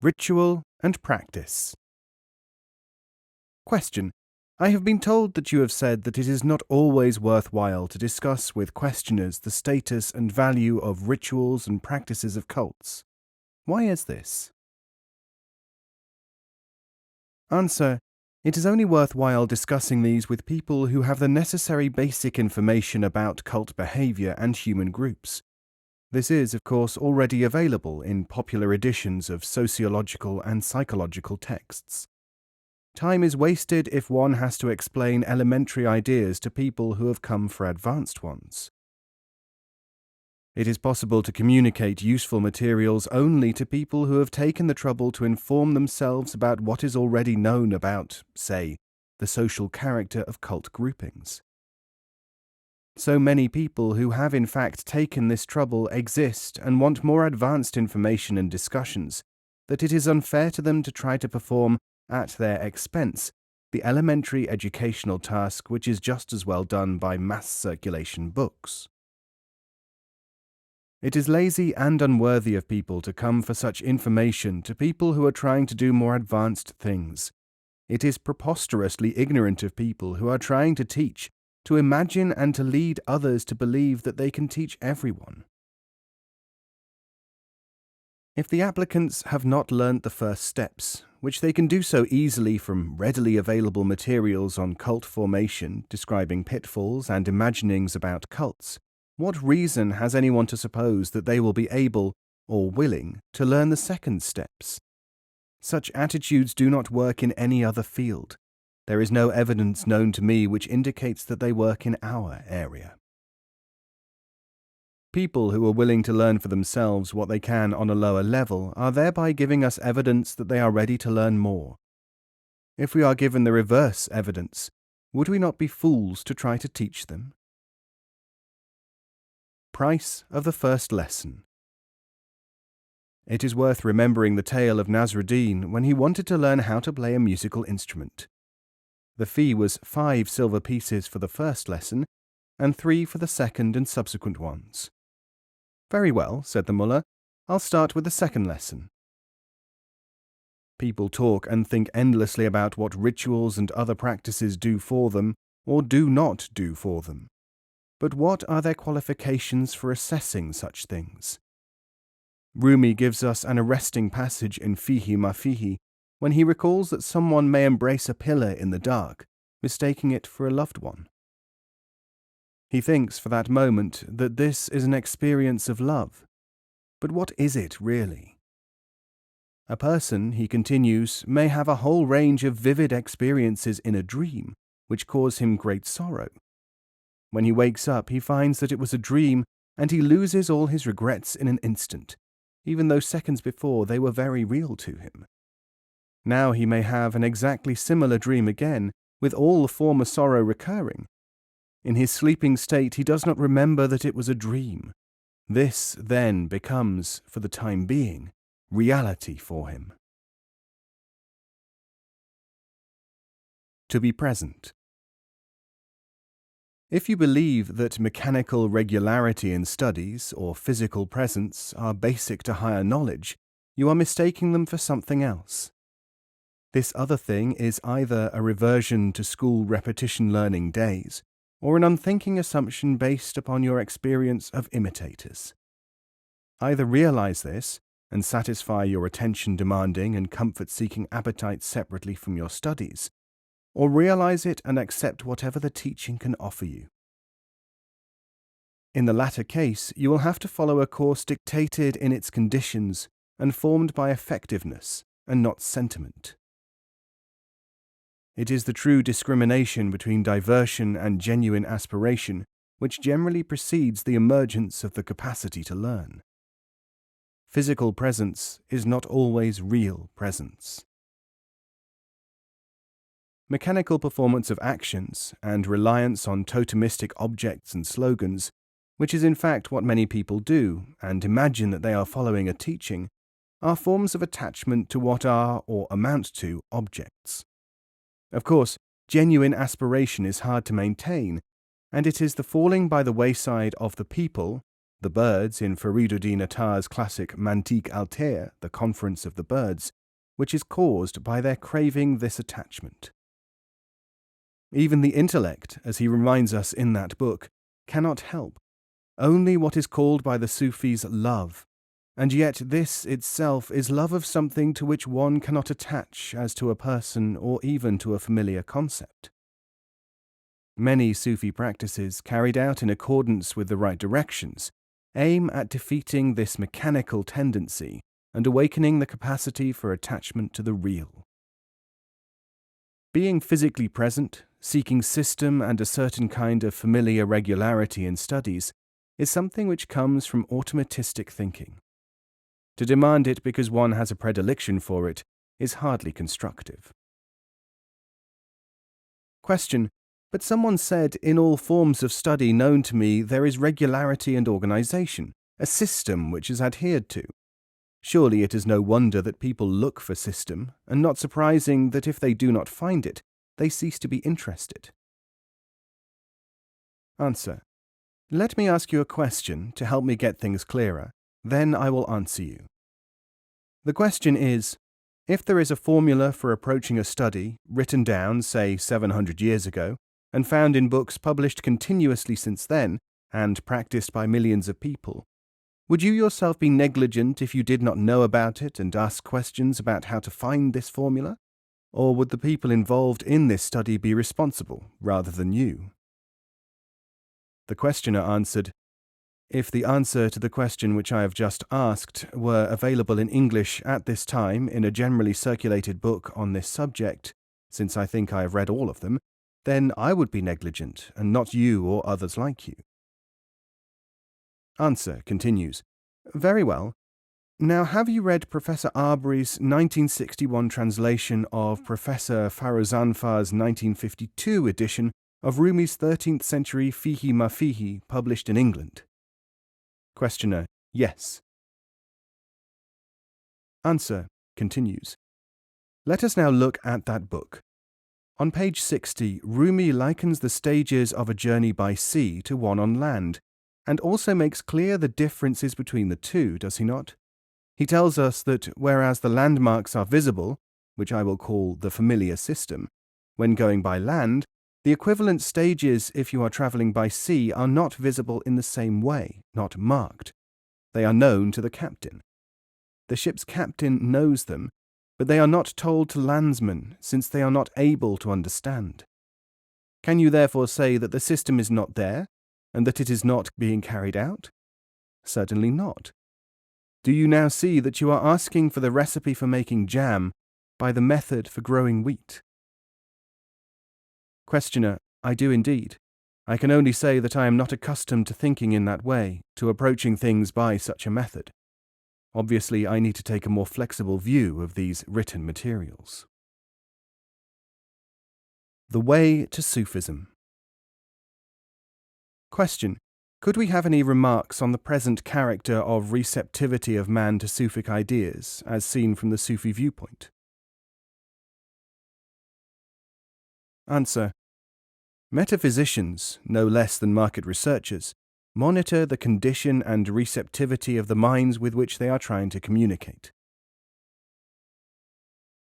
Ritual and Practice. Question. I have been told that you have said that it is not always worthwhile to discuss with questioners the status and value of rituals and practices of cults. Why is this? Answer. It is only worthwhile discussing these with people who have the necessary basic information about cult behavior and human groups. This is, of course, already available in popular editions of sociological and psychological texts. Time is wasted if one has to explain elementary ideas to people who have come for advanced ones. It is possible to communicate useful materials only to people who have taken the trouble to inform themselves about what is already known about, say, the social character of cult groupings. So many people who have in fact taken this trouble exist and want more advanced information and discussions that it is unfair to them to try to perform, at their expense, the elementary educational task which is just as well done by mass circulation books. It is lazy and unworthy of people to come for such information to people who are trying to do more advanced things. It is preposterously ignorant of people who are trying to teach, to imagine and to lead others to believe that they can teach everyone. If the applicants have not learnt the first steps, which they can do so easily from readily available materials on cult formation describing pitfalls and imaginings about cults, what reason has anyone to suppose that they will be able, or willing, to learn the second steps? Such attitudes do not work in any other field. There is no evidence known to me which indicates that they work in our area. People who are willing to learn for themselves what they can on a lower level are thereby giving us evidence that they are ready to learn more. If we are given the reverse evidence, would we not be fools to try to teach them? Price of the first lesson. It is worth remembering the tale of Nasruddin when he wanted to learn how to play a musical instrument. The fee was 5 silver pieces for the first lesson, and 3 for the second and subsequent ones. Very well, said the mullah, I'll start with the second lesson. People talk and think endlessly about what rituals and other practices do for them, or do not do for them. But what are their qualifications for assessing such things? Rumi gives us an arresting passage in Fihi ma Fihi, when he recalls that someone may embrace a pillar in the dark, mistaking it for a loved one. He thinks for that moment that this is an experience of love. But what is it really? A person, he continues, may have a whole range of vivid experiences in a dream, which cause him great sorrow. When he wakes up, he finds that it was a dream, and he loses all his regrets in an instant, even though seconds before they were very real to him. Now he may have an exactly similar dream again, with all the former sorrow recurring. In his sleeping state he does not remember that it was a dream. This, then, becomes, for the time being, reality for him. To be present. If you believe that mechanical regularity in studies or physical presence are basic to higher knowledge, you are mistaking them for something else. This other thing is either a reversion to school repetition learning days, or an unthinking assumption based upon your experience of imitators. Either realize this and satisfy your attention-demanding and comfort-seeking appetites separately from your studies, or realize it and accept whatever the teaching can offer you. In the latter case, you will have to follow a course dictated in its conditions and formed by effectiveness and not sentiment. It is the true discrimination between diversion and genuine aspiration which generally precedes the emergence of the capacity to learn. Physical presence is not always real presence. Mechanical performance of actions and reliance on totemistic objects and slogans, which is in fact what many people do and imagine that they are following a teaching, are forms of attachment to what are or amount to objects. Of course, genuine aspiration is hard to maintain, and it is the falling by the wayside of the people, the birds in Fariduddin Attar's classic Mantiq Altair, the Conference of the Birds, which is caused by their craving this attachment. Even the intellect, as he reminds us in that book, cannot help. Only what is called by the Sufis love, and yet this itself is love of something to which one cannot attach as to a person or even to a familiar concept. Many Sufi practices, carried out in accordance with the right directions, aim at defeating this mechanical tendency and awakening the capacity for attachment to the real. Being physically present, seeking system and a certain kind of familiar regularity in studies, is something which comes from automatistic thinking. To demand it because one has a predilection for it is hardly constructive. Question: but someone said, in all forms of study known to me there is regularity and organization, a system which is adhered to. Surely it is no wonder that people look for system, and not surprising that if they do not find it, they cease to be interested. Answer: let me ask you a question to help me get things clearer, then I will answer you. The question is, if there is a formula for approaching a study, written down, say, 700 years ago, and found in books published continuously since then, and practiced by millions of people, would you yourself be negligent if you did not know about it and ask questions about how to find this formula? Or would the people involved in this study be responsible, rather than you? The questioner answered, if the answer to the question which I have just asked were available in English at this time in a generally circulated book on this subject, since I think I have read all of them, then I would be negligent, and not you or others like you. Answer continues, very well. Now, have you read Professor Arbery's 1961 translation of Professor Farrouzanfar's 1952 edition of Rumi's 13th century Fihi Mafihi, published in England? Questioner: yes. Answer continues. Let us now look at that book. On page 60, Rumi likens the stages of a journey by sea to one on land, and also makes clear the differences between the two, does he not? He tells us that whereas the landmarks are visible, which I will call the familiar system, when going by land, the equivalent stages if you are travelling by sea are not visible in the same way, not marked. They are known to the captain. The ship's captain knows them, but they are not told to landsmen, since they are not able to understand. Can you therefore say that the system is not there, and that it is not being carried out? Certainly not. Do you now see that you are asking for the recipe for making jam by the method for growing wheat? Questioner: I do indeed. I can only say that I am not accustomed to thinking in that way, to approaching things by such a method. Obviously, I need to take a more flexible view of these written materials. The way to Sufism. Question: could we have any remarks on the present character of receptivity of man to Sufic ideas, as seen from the Sufi viewpoint? Answer: metaphysicians, no less than market researchers, monitor the condition and receptivity of the minds with which they are trying to communicate.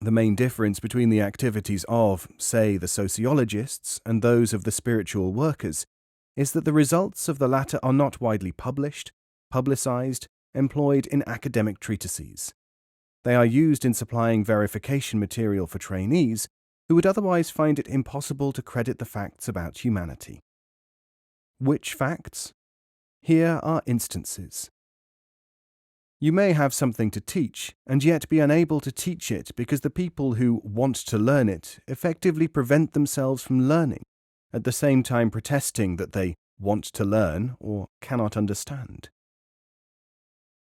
The main difference between the activities of, say, the sociologists and those of the spiritual workers is that the results of the latter are not widely published, publicized, employed in academic treatises. They are used in supplying verification material for trainees who would otherwise find it impossible to credit the facts about humanity. Which facts? Here are instances. You may have something to teach, and yet be unable to teach it because the people who want to learn it effectively prevent themselves from learning, at the same time protesting that they want to learn or cannot understand.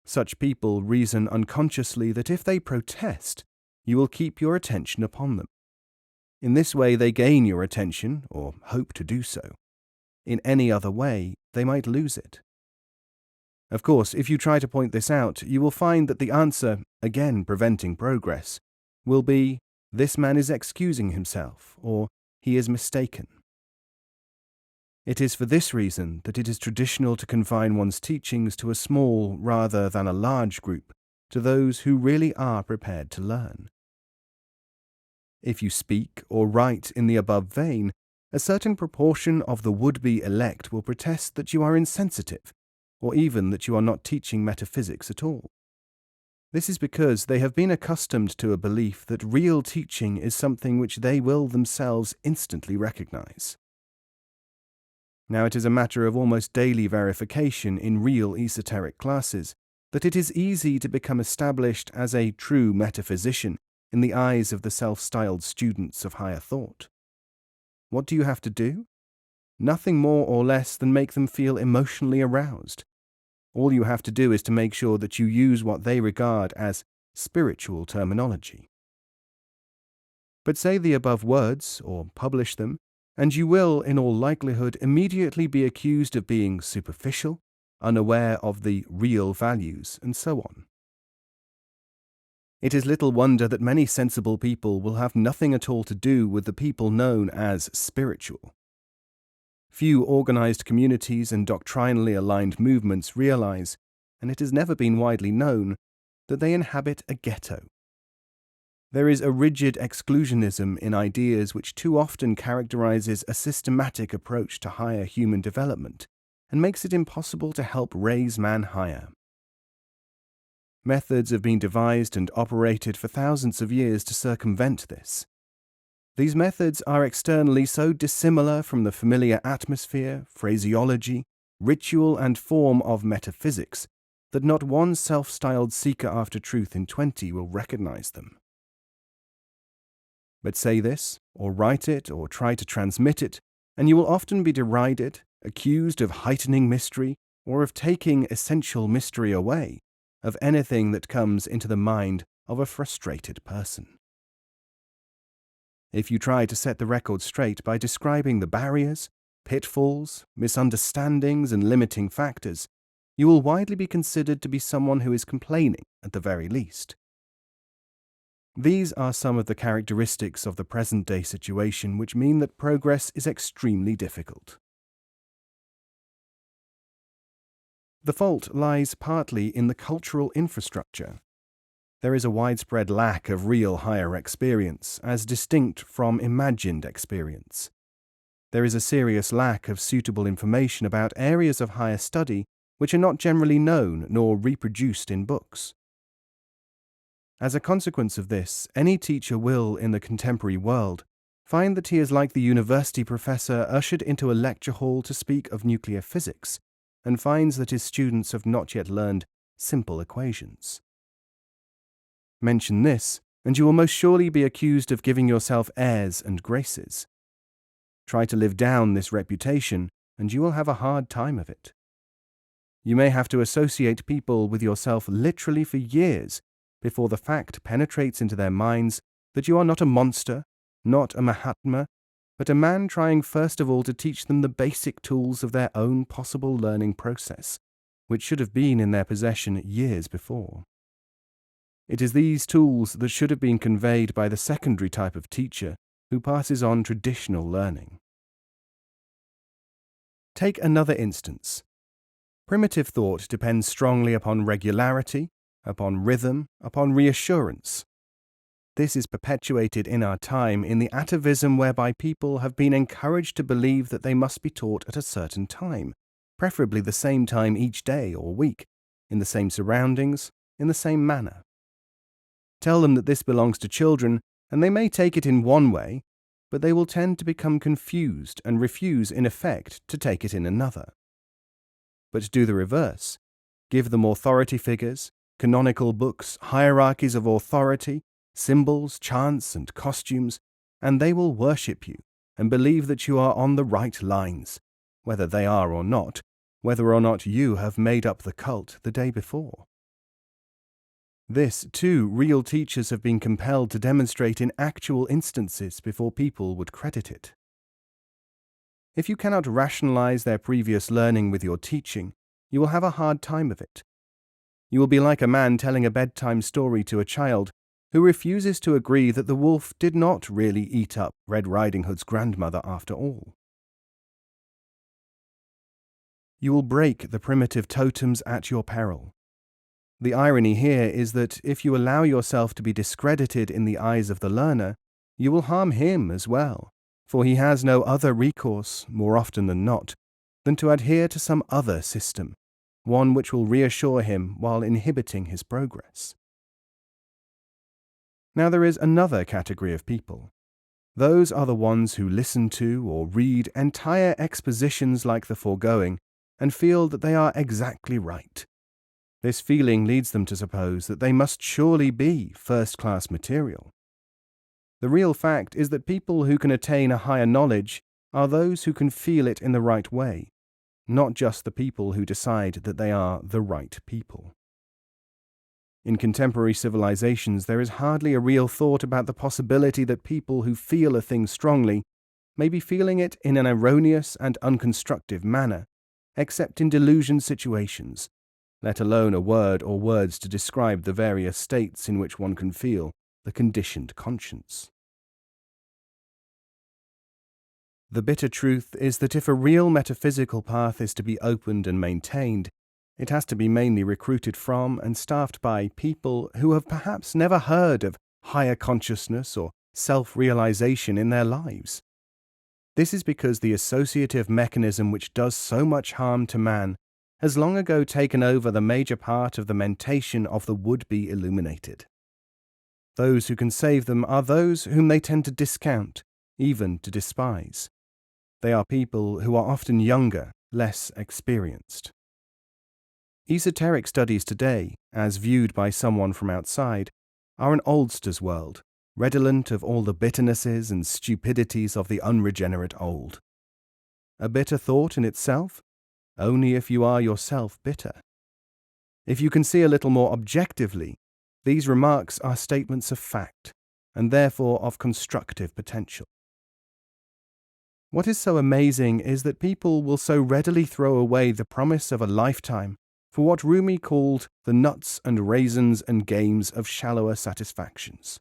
Such people reason unconsciously that if they protest, you will keep your attention upon them. In this way they gain your attention, or hope to do so. In any other way, they might lose it. Of course, if you try to point this out, you will find that the answer, again preventing progress, will be, this man is excusing himself, or he is mistaken. It is for this reason that it is traditional to confine one's teachings to a small rather than a large group, to those who really are prepared to learn. If you speak or write in the above vein, a certain proportion of the would-be elect will protest that you are insensitive, or even that you are not teaching metaphysics at all. This is because they have been accustomed to a belief that real teaching is something which they will themselves instantly recognize. Now it is a matter of almost daily verification in real esoteric classes that it is easy to become established as a true metaphysician in the eyes of the self-styled students of higher thought. What do you have to do? Nothing more or less than make them feel emotionally aroused. All you have to do is to make sure that you use what they regard as spiritual terminology. But say the above words, or publish them, and you will, in all likelihood, immediately be accused of being superficial, unaware of the real values, and so on. It is little wonder that many sensible people will have nothing at all to do with the people known as spiritual. Few organized communities and doctrinally aligned movements realize, and it has never been widely known, that they inhabit a ghetto. There is a rigid exclusionism in ideas which too often characterizes a systematic approach to higher human development and makes it impossible to help raise man higher. Methods have been devised and operated for thousands of years to circumvent this. These methods are externally so dissimilar from the familiar atmosphere, phraseology, ritual and form of metaphysics that not one self-styled seeker after truth in 20 will recognize them. But say this, or write it, or try to transmit it, and you will often be derided, accused of heightening mystery, or of taking essential mystery away, of anything that comes into the mind of a frustrated person. If you try to set the record straight by describing the barriers, pitfalls, misunderstandings, and limiting factors, you will widely be considered to be someone who is complaining, at the very least. These are some of the characteristics of the present-day situation which mean that progress is extremely difficult. The fault lies partly in the cultural infrastructure. There is a widespread lack of real higher experience, as distinct from imagined experience. There is a serious lack of suitable information about areas of higher study which are not generally known nor reproduced in books. As a consequence of this, any teacher will, in the contemporary world, find that he is like the university professor ushered into a lecture hall to speak of nuclear physics, and finds that his students have not yet learned simple equations. Mention this, and you will most surely be accused of giving yourself airs and graces. Try to live down this reputation, and you will have a hard time of it. You may have to associate people with yourself literally for years before the fact penetrates into their minds that you are not a monster, not a Mahatma, but a man trying first of all to teach them the basic tools of their own possible learning process, which should have been in their possession years before. It is these tools that should have been conveyed by the secondary type of teacher who passes on traditional learning. Take another instance. Primitive thought depends strongly upon regularity, upon rhythm, upon reassurance. This is perpetuated in our time in the atavism whereby people have been encouraged to believe that they must be taught at a certain time, preferably the same time each day or week, in the same surroundings, in the same manner. Tell them that this belongs to children, and they may take it in one way, but they will tend to become confused and refuse, in effect, to take it in another. But do the reverse. Give them authority figures, canonical books, hierarchies of authority, symbols, chants, and costumes, and they will worship you and believe that you are on the right lines, whether they are or not, whether or not you have made up the cult the day before. This, too, real teachers have been compelled to demonstrate in actual instances before people would credit it. If you cannot rationalize their previous learning with your teaching, you will have a hard time of it. You will be like a man telling a bedtime story to a child who refuses to agree that the wolf did not really eat up Red Riding Hood's grandmother after all. you will break the primitive totems at your peril. The irony here is that if you allow yourself to be discredited in the eyes of the learner, you will harm him as well, for he has no other recourse, more often than not, than to adhere to some other system, one which will reassure him while inhibiting his progress. Now there is another category of people. Those are the ones who listen to or read entire expositions like the foregoing and feel that they are exactly right. This feeling leads them to suppose that they must surely be first-class material. The real fact is that people who can attain a higher knowledge are those who can feel it in the right way, not just the people who decide that they are the right people. In contemporary civilizations, there is hardly a real thought about the possibility that people who feel a thing strongly may be feeling it in an erroneous and unconstructive manner, except in delusion situations, let alone a word or words to describe the various states in which one can feel the conditioned conscience. The bitter truth is that if a real metaphysical path is to be opened and maintained, it has to be mainly recruited from and staffed by people who have perhaps never heard of higher consciousness or self-realization in their lives. This is because the associative mechanism which does so much harm to man has long ago taken over the major part of the mentation of the would-be illuminated. Those who can save them are those whom they tend to discount, even to despise. They are people who are often younger, less experienced. Esoteric studies today, as viewed by someone from outside, are an oldster's world, redolent of all the bitternesses and stupidities of the unregenerate old. A bitter thought in itself? Only if you are yourself bitter. If you can see a little more objectively, these remarks are statements of fact, and therefore of constructive potential. What is so amazing is that people will so readily throw away the promise of a lifetime for what Rumi called the nuts and raisins and games of shallower satisfactions.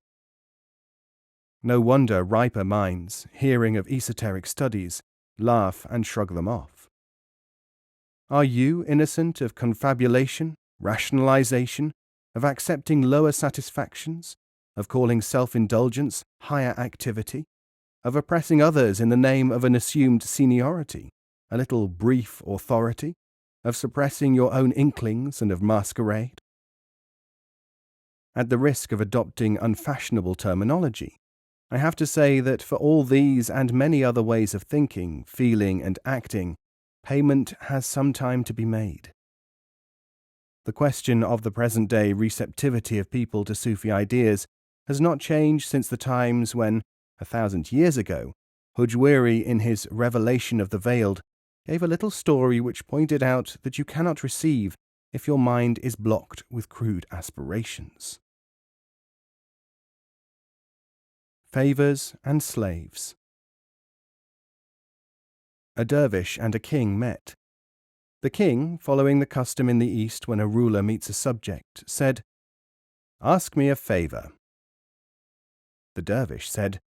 No wonder riper minds, hearing of esoteric studies, laugh and shrug them off. Are you innocent of confabulation, rationalization, of accepting lower satisfactions, of calling self-indulgence higher activity, of oppressing others in the name of an assumed seniority, a little brief authority, of suppressing your own inklings and of masquerade? At the risk of adopting unfashionable terminology, I have to say that for all these and many other ways of thinking, feeling and acting, payment has some time to be made. The question of the present-day receptivity of people to Sufi ideas has not changed since the times when, 1,000 years ago, Hujwiri in his Revelation of the Veiled gave a little story which pointed out that you cannot receive if your mind is blocked with crude aspirations. Favors and slaves. A dervish and a king met. The king, following the custom in the East when a ruler meets a subject, said, "Ask me a favor." The dervish said,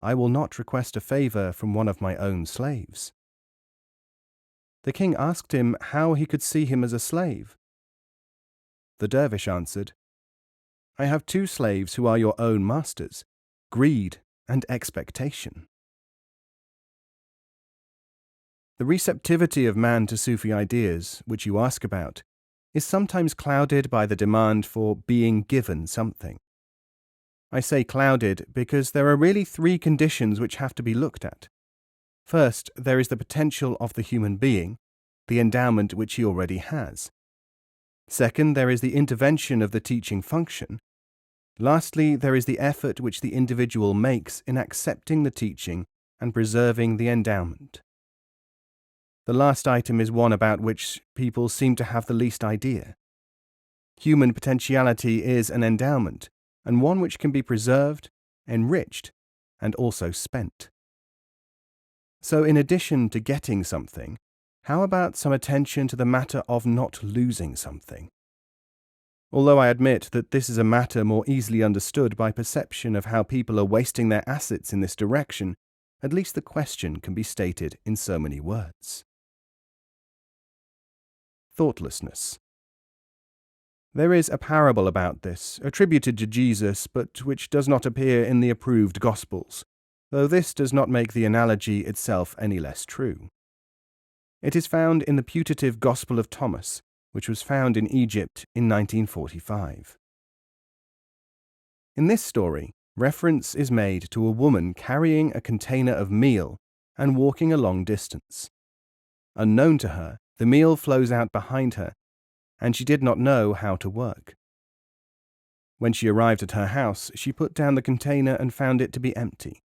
"I will not request a favor from one of my own slaves." The king asked him how he could see him as a slave. The dervish answered, "I have 2 slaves who are your own masters, greed and expectation." The receptivity of man to Sufi ideas, which you ask about, is sometimes clouded by the demand for being given something. I say clouded because there are really 3 conditions which have to be looked at. First, there is the potential of the human being, the endowment which he already has. Second, there is the intervention of the teaching function. Lastly, there is the effort which the individual makes in accepting the teaching and preserving the endowment. The last item is one about which people seem to have the least idea. Human potentiality is an endowment, and one which can be preserved, enriched, and also spent. So in addition to getting something, how about some attention to the matter of not losing something? Although I admit that this is a matter more easily understood by perception of how people are wasting their assets in this direction, at least the question can be stated in so many words. thoughtlessness. There is a parable about this, attributed to Jesus, but which does not appear in the approved Gospels, though this does not make the analogy itself any less true. It is found in the putative Gospel of Thomas, which was found in Egypt in 1945. In this story, reference is made to a woman carrying a container of meal and walking a long distance. Unknown to her, the meal flows out behind her, and she did not know how to work. When she arrived at her house, she put down the container and found it to be empty.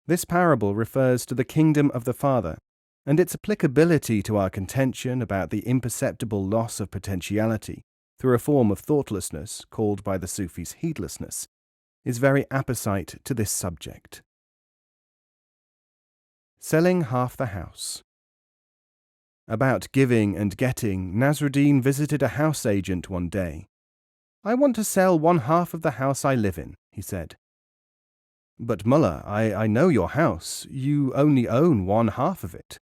This parable refers to the kingdom of the Father, and its applicability to our contention about the imperceptible loss of potentiality through a form of thoughtlessness called by the Sufis heedlessness, is very apposite to this subject. Selling half the house. About giving and getting, Nasruddin visited a house agent one day. "I want to sell one half of the house I live in," he said. "But Mullah, I know your house. You only own one half of it."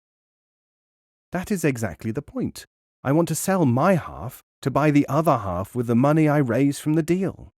"That is exactly the point. I want to sell my half to buy the other half with the money I raise from the deal."